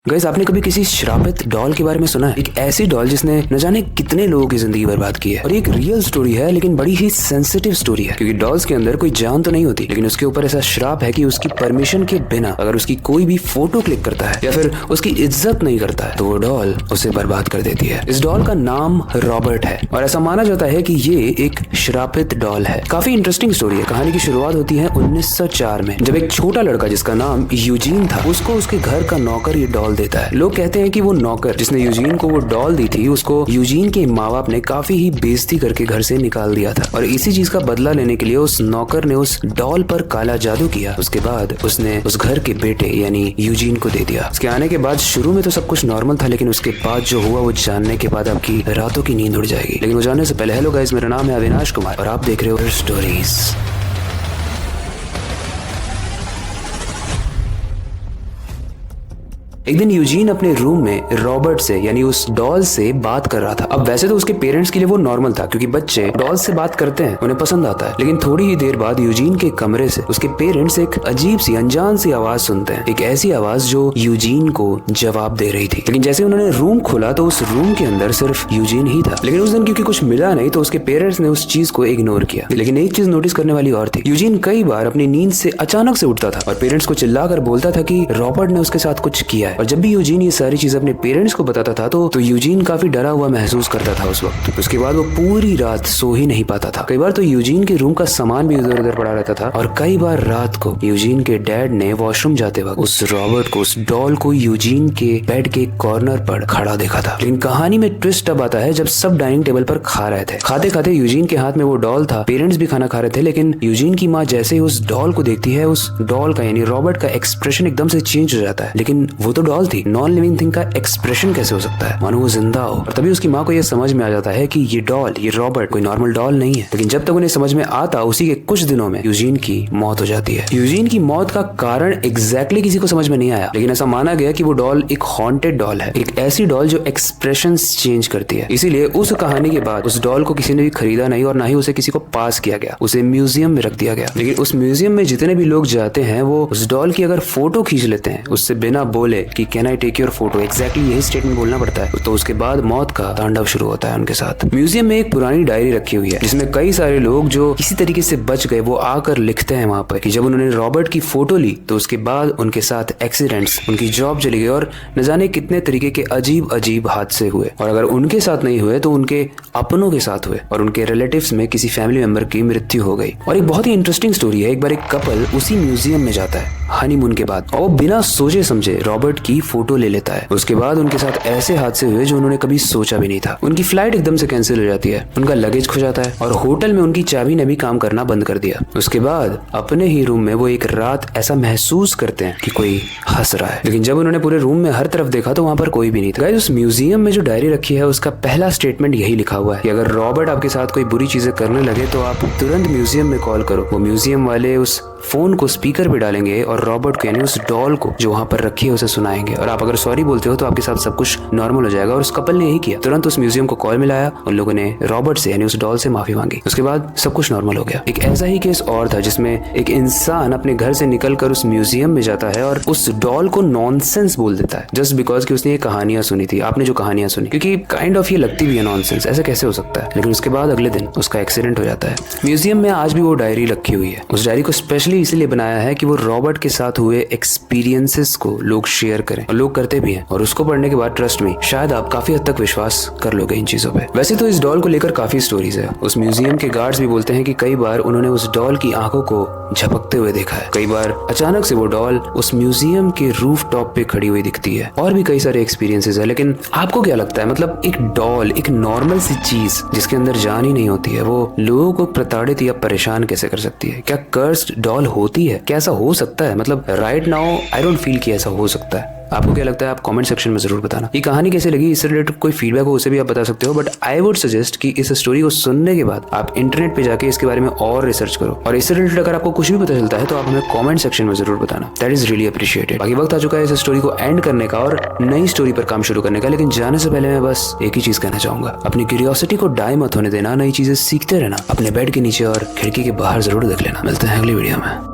Guys, आपने कभी किसी श्रापित डॉल के बारे में सुना है? एक ऐसी डॉल जिसने न जाने कितने लोगों की जिंदगी बर्बाद की है। और एक रियल स्टोरी है, लेकिन बड़ी ही सेंसिटिव स्टोरी है, क्योंकि डॉल्स के अंदर कोई जान तो नहीं होती, लेकिन उसके ऊपर ऐसा श्राप है कि उसकी परमिशन के बिना अगर उसकी कोई भी फोटो क्लिक करता है या फिर उसकी इज्जत नहीं करता है तो वो डॉल उसे बर्बाद कर देती है। इस डॉल का नाम रॉबर्ट है और ऐसा माना जाता है कि ये एक श्रापित डॉल है। काफी इंटरेस्टिंग स्टोरी है। कहानी की शुरुआत होती है 1904 में, जब एक छोटा लड़का जिसका नाम यूजीन था उसको उसके घर का नौकर ये डॉल देता है। लोग कहते हैं कि वो नौकर जिसने यूजीन को वो डॉल दी थी, उसको यूजीन के माँ बाप ने काफी ही बेइज्जती करके घर से निकाल दिया था और इसी चीज का बदला लेने के लिए उस नौकर ने उस डॉल पर काला जादू किया। उसके बाद उसने उस घर के बेटे यानी यूजीन को दे दिया। उसके आने के बाद शुरू में तो सब कुछ नॉर्मल था, लेकिन उसके बाद जो हुआ वो जानने के बाद आपकी रातों की नींद उड़ जाएगी। लेकिन वो जानने से पहले, हेलो गाइस, मेरा नाम है अविनाश कुमार और आप देख रहे हो स्टोरीज। एक दिन यूजीन अपने रूम में रॉबर्ट से यानी उस डॉल से बात कर रहा था। अब वैसे तो उसके पेरेंट्स के लिए वो नॉर्मल था, क्योंकि बच्चे डॉल से बात करते हैं, उन्हें पसंद आता है। लेकिन थोड़ी ही देर बाद यूजीन के कमरे से उसके पेरेंट्स एक अजीब सी अनजान सी आवाज सुनते हैं। एक ऐसी आवाज जो यूजीन को जवाब दे रही थी। लेकिन जैसे उन्होंने रूम खोला तो उस रूम के अंदर सिर्फ यूजीन ही था। लेकिन उस दिन क्योंकि कुछ मिला नहीं तो उसके पेरेंट्स ने उस चीज को इग्नोर किया। लेकिन एक चीज नोटिस करने वाली और थी, यूजीन कई बार अपनी नींद से अचानक से उठता था और पेरेंट्स को चिल्लाकर बोलता था कि रॉबर्ट ने उसके साथ कुछ किया है। और जब भी यूजीन सारी चीज अपने पेरेंट्स को बताता था तो यूजीन काफी डरा हुआ महसूस करता था उस वक्त। उसके बाद वो पूरी रात सो ही नहीं पाता था। कई बार तो यूजीन के रूम का सामान भी इधर उधर पड़ा रहता था और कई बार रात को यूजीन के डैड ने वॉशरूम जाते वक्त उस रॉबर्ट को, उस डॉल को यूजीन के बेड के कॉर्नर पर खड़ा देखा था। लेकिन कहानी में ट्विस्ट अब आता है जब सब डाइनिंग टेबल पर खा रहे थे। खाते खाते यूजीन के हाथ में वो डॉल था, पेरेंट्स भी खाना खा रहे थे, लेकिन यूजीन की माँ जैसे ही उस डॉल को देखती है, उस डॉल का यानी रॉबर्ट का एक्सप्रेशन एकदम से चेंज हो जाता है। लेकिन वो तो डॉल थी, नॉन लिविंग थिंग का एक्सप्रेशन कैसे हो सकता है, मानो वो जिंदा हो। और तभी उसकी माँ को यह समझ में आ जाता है कि ये डॉल, ये रॉबर्ट कोई नॉर्मल डॉल नहीं है। लेकिन जब तक उन्हें समझ में आता, उसी के कुछ दिनों में यूजीन की मौत हो जाती है। यूजीन की मौत का कारण एग्जैक्टली किसी को समझ में नहीं आया, लेकिन ऐसा माना गया कि वो डॉल एक हॉन्टेड डॉल है, एक ऐसी डॉल जो एक्सप्रेशंस चेंज करती है। इसीलिए उस कहानी के बाद उस डॉल को किसी ने भी खरीदा नहीं और ना ही उसे किसी को पास किया गया, उसे म्यूजियम में रख दिया गया। लेकिन उस म्यूजियम में जितने भी लोग जाते हैं वो उस डॉल की अगर फोटो खींच लेते हैं, उससे बिना बोले कि can I take your photo, exactly यही स्टेटमेंट बोलना पड़ता है, तो उसके बाद मौत का तांडव शुरू होता है उनके साथ। म्यूजियम में एक पुरानी डायरी रखी हुई है जिसमें कई सारे लोग जो किसी तरीके से बच गए वो आकर लिखते हैं वहां पर कि जब उन्होंने रॉबर्ट की फोटो ली तो उसके बाद उनके साथ एक्सीडेंट्स, उनकी जॉब चली गई और न जाने कितने तरीके के अजीब अजीब हादसे हुए। और अगर उनके साथ नहीं हुए तो उनके अपनों के साथ हुए और उनके रिलेटिव्स में किसी फैमिली मेंबर की मृत्यु हो गई। और एक बहुत ही इंटरेस्टिंग स्टोरी है, एक बार एक कपल उसी म्यूजियम में जाता है हनीमून के बाद और बिना सोचे समझे रॉबर्ट की फोटो ले लेता है। उसके बाद उनके साथ ऐसे हादसे हुए जो उन्होंने कभी सोचा भी नहीं था। उनकी फ्लाइट एकदम से कैंसिल हो जाती है, उनका लगेज खो जाता है और होटल में उनकी चाबी ने भी काम करना बंद कर दिया। उसके बाद अपने ही रूम में वो एक रात ऐसा महसूस करते हैं कि कोई हंस रहा है, लेकिन जब उन्होंने पूरे रूम में हर तरफ देखा तो वहां पर कोई भी नहीं था। गाइस, उस म्यूजियम में जो डायरी रखी है उसका पहला स्टेटमेंट यही लिखा हुआ है कि अगर रॉबर्ट आपके साथ कोई बुरी चीजें करने लगे तो आप तुरंत म्यूजियम में कॉल करो। वो म्यूजियम वाले उस फोन को स्पीकर पे डालेंगे और रॉबर्ट को यानी उस डॉल को जो वहां पर रखी है उसे सुनाएंगे और आप अगर सॉरी बोलते हो तो आपके साथ सब कुछ नॉर्मल हो जाएगा। और उस कपल ने यही किया, तुरंत उस म्यूजियम को कॉल मिलाया, उन लोगों ने रॉबर्ट से यानी उस डॉल से माफी मांगी। उसके बाद सब कुछ नॉर्मल हो गया। एक ऐसा ही केस और था जिसमें एक इंसान अपने घर से निकलकर उस म्यूजियम में जाता है और उस डॉल को नॉनसेंस बोल देता है जस्ट बिकॉज कि उसने ये कहानियां सुनी थी। आपने जो कहानियां सुनी, क्योंकि काइंड ऑफ ये लगती भी है नॉनसेंस, ऐसे कैसे हो सकता है। लेकिन उसके बाद अगले दिन उसका एक्सीडेंट हो जाता है। म्यूजियम में आज भी वो डायरी रखी हुई है। उस डायरी को स्पेशली इसलिए बनाया है कि वो रॉबर्ट के साथ हुए एक्सपीरियंसेस को लोग शेयर करें और लोग करते भी हैं। और उसको पढ़ने के बाद ट्रस्ट में शायद आप काफी हद तक विश्वास कर लोगे इन चीजों पे। वैसे तो इस डॉल को लेकर काफी स्टोरीज है। उस म्यूजियम के गार्ड्स भी बोलते हैं कि कई बार उन्होंने उस डॉल की आंखों को झपकते हुए देखा है। कई बार अचानक से वो डॉल उस म्यूजियम के रूफ टॉप पे खड़ी हुई दिखती है। और भी कई सारे एक्सपीरियंसेस है। लेकिन आपको क्या लगता है, मतलब एक डॉल, एक नॉर्मल सी चीज जिसके अंदर जान ही नहीं होती है, वो लोगों को प्रताड़ित या परेशान कैसे कर सकती है? क्या कर्स्ड डॉल होती है? क्या ऐसा हो सकता है? मतलब right now I don't feel कि ऐसा हो सकता है। आपको क्या लगता है? आप कमेंट सेक्शन में जरूर बताना। ये कहानी कैसे लगी, इससे रिलेटेड कोई फीडबैक हो उसे भी आप बता सकते हो। बट आई वुड सजेस्ट कि इस स्टोरी को सुनने के बाद आप इंटरनेट पे जाके इसके बारे में और रिसर्च करो और इससे रिलेटेड अगर आपको कुछ भी पता चलता है तो आप हमें कमेंट सेक्शन में जरूर बताना। That is really appreciated. बाकी वक्त आ चुका है इस स्टोरी को एंड करने का और नई स्टोरी पर काम शुरू करने का। लेकिन जाने से पहले मैं बस एक ही चीज कहना चाहूंगा, अपनी क्यूरियोसिटी को डाई मत होने देना, नई चीजें सीखते रहना, अपने बेड के नीचे और खिड़की के बाहर जरूर देख लेना। मिलते हैं अगली वीडियो में।